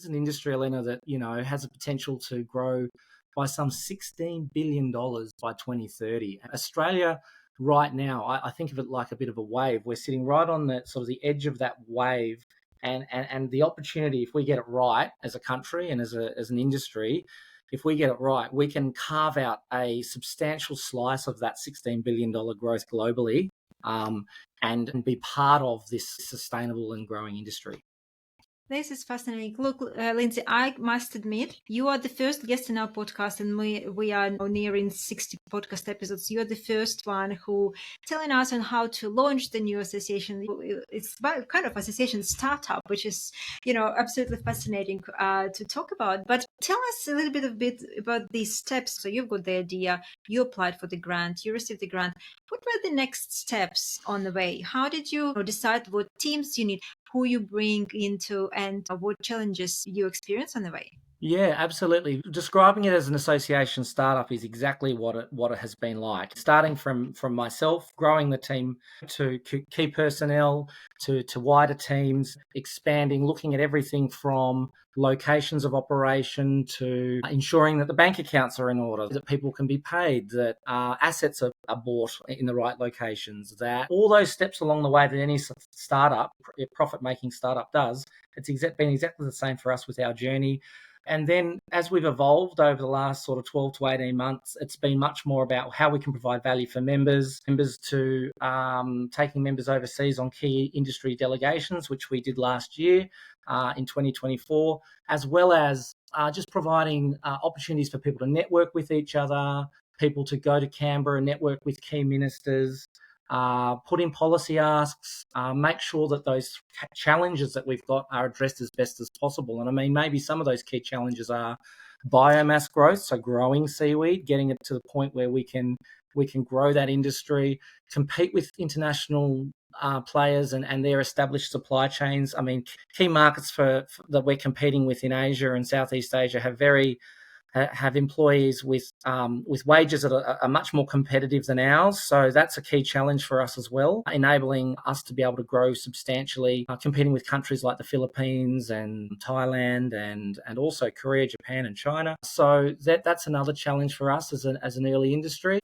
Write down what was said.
is an industry, Elena, that, has a potential to grow by some $16 billion by 2030. Australia right now, I think of it like a bit of a wave. We're sitting right on the sort of the edge of that wave, and the opportunity, if we get it right as a country and as an industry, if we get it right, we can carve out a substantial slice of that $16 billion growth globally, and be part of this sustainable and growing industry. This is fascinating. Look, Lindsay, I must admit, you are the first guest in our podcast, and we are nearing 60 podcast episodes. You are the first one who telling us on how to launch the new association. It's about kind of association startup, which is, absolutely fascinating to talk about. But tell us a little bit about these steps. So you've got the idea, you applied for the grant, you received the grant. What were the next steps on the way? How did you decide what teams you need, who you bring into, and what challenges you experience on the way? Yeah, absolutely. Describing it as an association startup is exactly what it has been like. Starting from myself, growing the team to key personnel, to wider teams, expanding, looking at everything from locations of operation to ensuring that the bank accounts are in order, that people can be paid, that assets are bought in the right locations, that all those steps along the way that any startup, profit-making startup does, it's been exactly the same for us with our journey. And then as we've evolved over the last sort of 12 to 18 months, it's been much more about how we can provide value for members to taking members overseas on key industry delegations, which we did last year in 2024, as well as just providing opportunities for people to network with each other, people to go to Canberra and network with key ministers, put in policy asks, make sure that those challenges that we've got are addressed as best as possible. And I mean, maybe some of those key challenges are biomass growth, so growing seaweed, getting it to the point where we can grow that industry, compete with international players and their established supply chains. I mean, key markets that we're competing with in Asia and Southeast Asia have employees with wages that are much more competitive than ours. So that's a key challenge for us as well, enabling us to be able to grow substantially, competing with countries like the Philippines and Thailand and also Korea, Japan and China. So that's another challenge for us as an early industry.